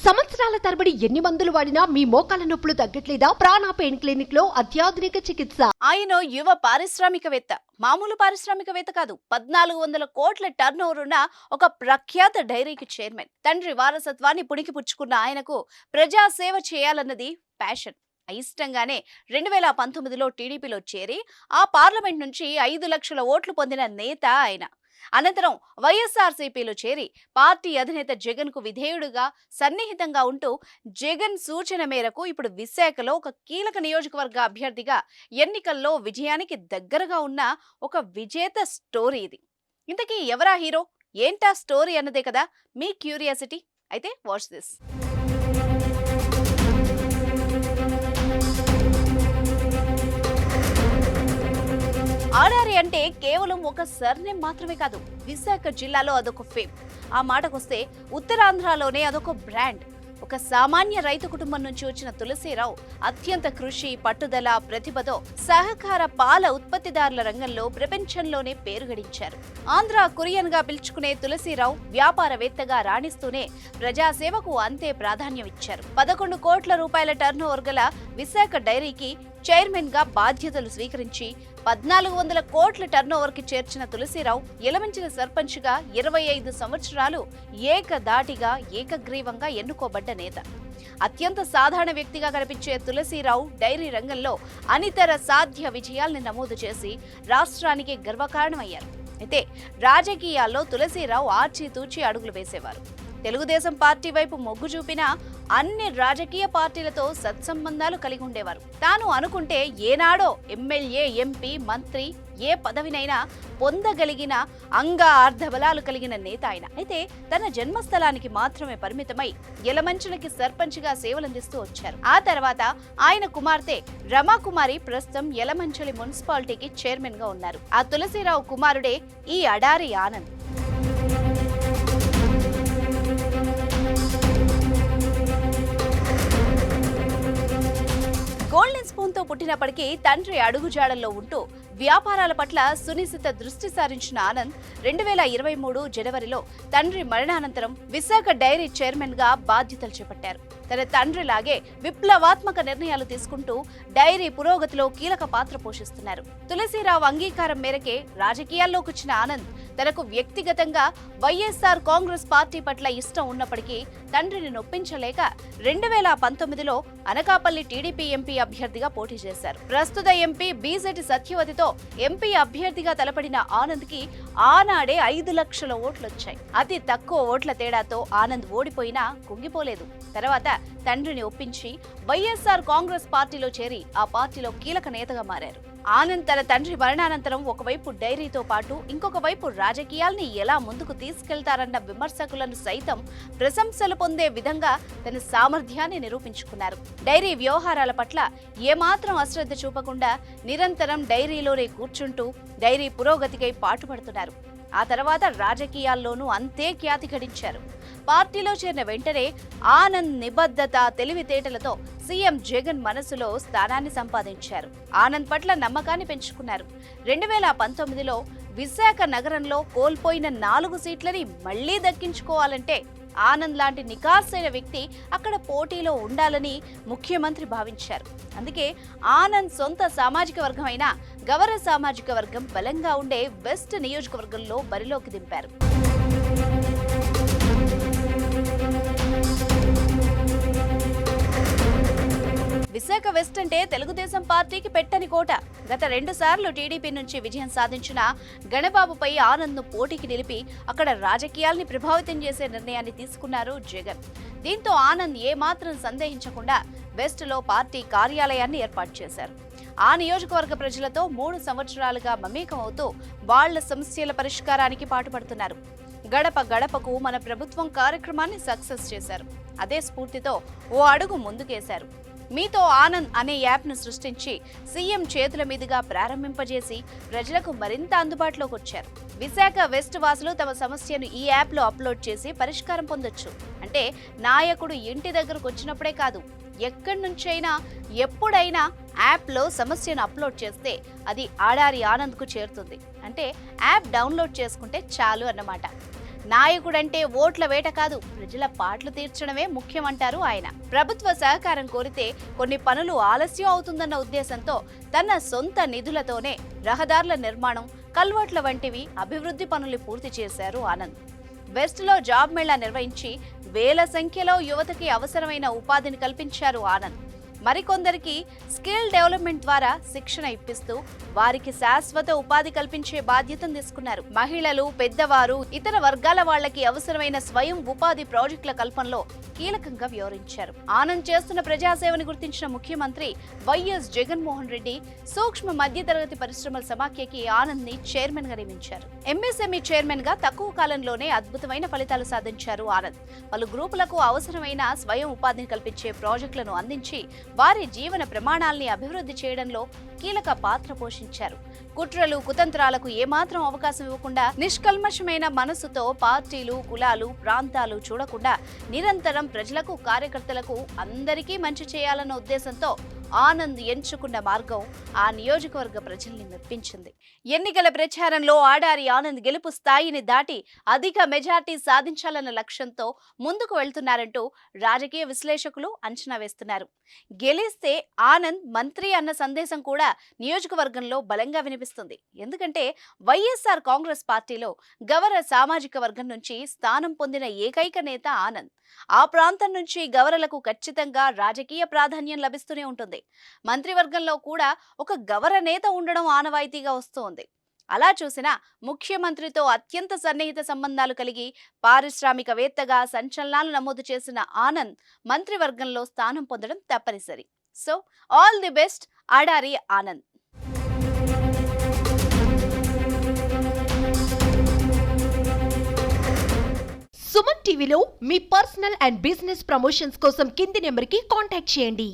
సంవత్సరాల తరబడి ఎన్ని మందులు వాడినా మీ మోకాల నొప్పులు తగ్గట్లేదా? ప్రాణ పెయిన్ క్లినిక్ లో అత్యాధునిక చికిత్స. ఆయన యువ పారిశ్రామికవేత్త, మామూలు పారిశ్రామికవేత్త కాదు. 1400 కోట్ల టర్నోవర్ ఉన్న ఒక ప్రఖ్యాత డైరీకి చైర్మన్. తండ్రి వారసత్వాన్ని పుణికిపుచ్చుకున్న ఆయనకు ప్రజాసేవ చేయాలన్నది ప్యాషన్. అయిష్టంగానే 2019లో టీడీపీలో చేరి ఆ పార్లమెంట్ నుంచి 5 లక్షల ఓట్లు పొందిన నేత ఆయన. అనంతరం వైఎస్ఆర్సీపీలో చేరి పార్టీ అధినేత జగన్ కు విధేయుడుగా సన్నిహితంగా ఉంటూ జగన్ సూచన మేరకు ఇప్పుడు విశాఖలో ఒక కీలక నియోజకవర్గ అభ్యర్థిగా ఎన్నికల్లో విజయానికి దగ్గరగా ఉన్న ఒక విజేత స్టోరీ ఇది. ఇంతకీ ఎవరా హీరో, ఏంటా స్టోరీ అన్నదే కదా మీ క్యూరియాసిటీ. అయితే వాచ్ దిస్. ఆడారి అంటే కేవలం ఒక సర్నేమ్ మాత్రమే కాదు, విశాఖ జిల్లాలో అదొక ఫేమ్. ఆ మాటకొస్తే ఉత్తరాంధ్రలోనే అదొక బ్రాండ్. ఒక సామాన్య రైతు కుటుంబం నుంచి వచ్చిన తులసీరావు అత్యంత కృషి, పట్టుదల, ప్రతిభతో సహకార పాల ఉత్పత్తిదారుల రంగంలో ప్రపంచంలోనే పేరు గడించారు. ఆంధ్ర కొరియన్ గా పిలుచుకునే తులసీరావు వ్యాపారవేత్తగా రాణిస్తూనే ప్రజాసేవకు అంతే ప్రాధాన్యం ఇచ్చారు. 11 కోట్ల రూపాయల టర్నోవర్ గల విశాఖ డైరీకి చైర్మన్ గా బాధ్యతలు స్వీకరించి 1400 కోట్ల టర్నోవర్ కి చేర్చిన తులసీరావు యలమంచిలి సర్పంచ్ గా 25 సంవత్సరాలు ఏకదాటిగా ఏకగ్రీవంగా ఎన్నుకోబడ్డ నేత. అత్యంత సాధారణ వ్యక్తిగా కనిపించే తులసీరావు డైరీ రంగంలో అనితర సాధ్య విజయాల్ని నమోదు చేసి రాష్ట్రానికి గర్వకారణమయ్యారు. అయితే రాజకీయాల్లో తులసీరావు ఆచితూచి అడుగులు వేసేవారు. తెలుగుదేశం పార్టీ వైపు మొగ్గు చూపినా అన్ని రాజకీయ పార్టీలతో సత్సంబంధాలు కలిగి ఉండేవారు. తాను అనుకుంటే ఏనాడో ఎమ్మెల్యే, ఎంపీ, మంత్రి ఏ పదవినైనా పొందగలిగిన అర్ధబలాలు కలిగిన నేత ఆయన. అయితే తన జన్మస్థలానికి మాత్రమే పరిమితమై యలమంచిలికి సర్పంచ్ గా సేవలందిస్తూ వచ్చారు. ఆ తర్వాత ఆయన కుమార్తె రమాకుమారి ప్రస్తుతం యలమంచిలి మున్సిపాలిటీకి చైర్మన్ గా ఉన్నారు. ఆ తులసీరావు కుమారుడే ఈ అడారి ఆనంద్. గోల్డెన్ స్పూన్ తో పుట్టినప్పటికీ తండ్రి అడుగుజాడల్లో ఉంటూ వ్యాపారాల పట్ల సునిశిత దృష్టి సారించిన ఆనంద్ 2023 జనవరిలో తండ్రి మరణానంతరం విశాఖ డైరీ చైర్మన్ గా బాధ్యతలు చేపట్టారు. తన తండ్రిలాగే విప్లవాత్మక నిర్ణయాలు తీసుకుంటూ డైరీ పురోగతిలో కీలక పాత్ర పోషిస్తున్నారు. తులసీరావు అంగీకారం మేరకే రాజకీయాల్లోకి వచ్చిన ఆనంద్ తనకు వ్యక్తిగతంగా వైఎస్ఆర్ కాంగ్రెస్ పార్టీ పట్ల ఇష్టం ఉన్నప్పటికీ తండ్రిని నొప్పించలేక 2019లో అనకాపల్లి టీడీపీ ఎంపీ అభ్యర్థిగా పోటీ చేశారు. ప్రస్తుత ఎంపీ బీజేటి సత్యవతితో ఎంపీ అభ్యర్థిగా తలపడిన ఆనంద్ కి ఆనాడే 5 లక్షల ఓట్లొచ్చాయి. అతి తక్కువ ఓట్ల తేడాతో ఆనంద్ ఓడిపోయినా కుంగిపోలేదు. తర్వాత తండ్రిని ఒప్పించి వైఎస్ఆర్ కాంగ్రెస్ పార్టీలో చేరి ఆ పార్టీలో కీలక నేతగా మారారు. ఆనంద్ తన తండ్రి మరణానంతరం ఒకవైపు డైరీతో పాటు ఇంకొక వైపు రాజకీయాల్ని ఎలా ముందుకు తీసుకెళ్తారన్న విమర్శకులను సైతం ప్రశంసలు పొందే విధంగా తన సామర్థ్యాన్ని నిరూపించుకున్నారు. డైరీ వ్యవహారాల పట్ల ఏమాత్రం అశ్రద్ధ చూపకుండా నిరంతరం డైరీలోనే కూర్చుంటూ డైరీ పురోగతికై పాటుపడుతున్నారు. ఆ తర్వాత రాజకీయాల్లోనూ అంతే ఖ్యాతి గడించారు. పార్టీలో చేరిన వెంటనే ఆనంద్ నిబద్ధత, తెలివితేటలతో సీఎం జగన్ మనసులో స్థానాన్ని సంపాదించారు. ఆనంద్ పట్ల నమ్మకాన్ని పెంచుకున్నారు. 2019లో విశాఖ నగరంలో కోల్పోయిన 4 సీట్లని మళ్లీ దక్కించుకోవాలంటే ఆనంద్ లాంటి నికార్సైన వ్యక్తి అక్కడ పోటీలో ఉండాలని ముఖ్యమంత్రి భావించారు. అందుకే ఆనంద్ సొంత సామాజిక వర్గమైన గవర సామాజిక వర్గం బలంగా ఉండే వెస్ట్ నియోజకవర్గంలో బరిలోకి దింపారు. విశాఖ వెస్ట్ అంటే తెలుగుదేశం పార్టీకి పెట్టని కోట. గత 2 సార్లు టీడీపీ నుంచి విజయం సాధించిన గణబాబుపై ఆనంద్ ను పోటీకి నిలిపి అక్కడ రాజకీయాల్ని ప్రభావితం చేసే నిర్ణయాన్ని తీసుకున్నారు జగన్. దీంతో ఆనంద్ ఏమాత్రం సందేహించకుండా వెస్ట్ లో పార్టీ కార్యాలయాన్ని ఏర్పాటు చేశారు. ఆ నియోజకవర్గ ప్రజలతో 3 సంవత్సరాలుగా మమేకమవుతూ వాళ్ల సమస్యల పరిష్కారానికి పాటుపడుతున్నారు. గడప గడపకు మన ప్రభుత్వం కార్యక్రమాన్ని సక్సెస్ చేశారు. అదే స్ఫూర్తితో ఓ అడుగు ముందుకేశారు. మీతో ఆనంద్ అనే యాప్ను సృష్టించి సీఎం చేతుల మీదుగా ప్రారంభింపజేసి ప్రజలకు మరింత అందుబాటులోకి వచ్చారు. విశాఖ వెస్ట్ వాసులు తమ సమస్యను ఈ యాప్లో అప్లోడ్ చేసి పరిష్కారం పొందొచ్చు. అంటే నాయకుడు ఇంటి దగ్గరకు వచ్చినప్పుడే కాదు, ఎక్కడి నుంచైనా ఎప్పుడైనా యాప్లో సమస్యను అప్లోడ్ చేస్తే అది ఆడారి ఆనంద్కు చేరుతుంది. అంటే యాప్ డౌన్లోడ్ చేసుకుంటే చాలు అన్నమాట. నాయకుడంటే ఓట్ల వేట కాదు, ప్రజల పాట్లు తీర్చడమే ముఖ్యమంటారు ఆయన. ప్రభుత్వ సహకారం కోరితే కొన్ని పనులు ఆలస్యం అవుతుందన్న ఉద్దేశంతో తన సొంత నిధులతోనే రహదారుల నిర్మాణం, కల్వర్ట్ల వంటివి అభివృద్ధి పనులు పూర్తి చేశారు ఆనంద్. వెస్ట్లో జాబ్ మేళా నిర్వహించి వేల సంఖ్యలో యువతకి అవసరమైన ఉపాధిని కల్పించారు ఆనంద్. మరికొందరికి స్కిల్ డెవలప్మెంట్ ద్వారా శిక్షణ ఇప్పిస్తూ వారికి శాశ్వత ఉపాధి కల్పించే బాధ్యతను తీసుకున్నారు. మహిళలు, పెద్దవారు, ఇతర వర్గాల వాళ్లకి అవసరమైన స్వయం ఉపాధి ప్రాజెక్టుల కల్పనలో కీలకంగా వ్యవహరించారు. ఆనంద్ చేస్తున్న ప్రజాసేవని గుర్తించిన ముఖ్యమంత్రి వైఎస్ జగన్మోహన్ రెడ్డి సూక్ష్మ మధ్యతరగతి పరిశ్రమల సమాఖ్యకి ఆనంద్ ని చైర్మన్ గా నియమించారు. ఎంఎస్ఎంఈ చైర్మన్ గా తక్కువ కాలంలోనే అద్భుతమైన ఫలితాలు సాధించారు ఆనంద్. పలు గ్రూపులకు అవసరమైన స్వయం ఉపాధిని కల్పించే ప్రాజెక్టులను అందించి వారి జీవన ప్రమాణాల్ని అభివృద్ధి చేయడంలో కీలక పాత్ర పోషించారు. కుట్రలు, కుతంత్రాలకు ఏమాత్రం అవకాశం ఇవ్వకుండా నిష్కల్మషమైన మనసుతో పార్టీలు, కులాలు, ప్రాంతాలు చూడకుండా నిరంతరం ప్రజలకు, కార్యకర్తలకు అందరికీ మంచి చేయాలన్న ఉద్దేశంతో ఆనంద్ ఎంచుకున్న మార్గం ఆ నియోజకవర్గ ప్రజల్ని మెప్పించింది. ఎన్నికల ప్రచారంలో ఆడారి ఆనంద్ గెలుపు స్థాయిని దాటి అధిక మెజార్టీ సాధించాలన్న లక్ష్యంతో ముందుకు వెళ్తున్నారంటూ రాజకీయ విశ్లేషకులు అంచనా వేస్తున్నారు. గెలిస్తే ఆనంద్ మంత్రి అన్న సందేశం కూడా నియోజకవర్గంలో బలంగా వినిపిస్తుంది. ఎందుకంటే వైఎస్ఆర్ కాంగ్రెస్ పార్టీలో గవర సామాజిక వర్గం నుంచి స్థానం పొందిన ఏకైక నేత ఆనంద్. ఆ ప్రాంతం నుంచి గవరలకు ఖచ్చితంగా రాజకీయ ప్రాధాన్యం లభిస్తూనే ఉంటుంది. మంత్రివర్గంలో కూడా ఒక గవర నేత ఉండడం ఆనవాయితీగా వస్తోంది. అలా చూసినా ముఖ్యమంత్రితో అత్యంత సన్నిహిత సంబంధాలు కలిగి పారిశ్రామికవేత్తగా సంచలనాలు నమోదు చేసిన ఆనంద్ మంత్రివర్గంలో స్థానం పొందడం తప్పనిసరి. So all the best Adari Anand. Suman టీవీలో మీ పర్సనల్ అండ్ బిజినెస్ ప్రమోషన్స్ కోసం కింది నెంబర్కి కాంటాక్ట్ చేయండి.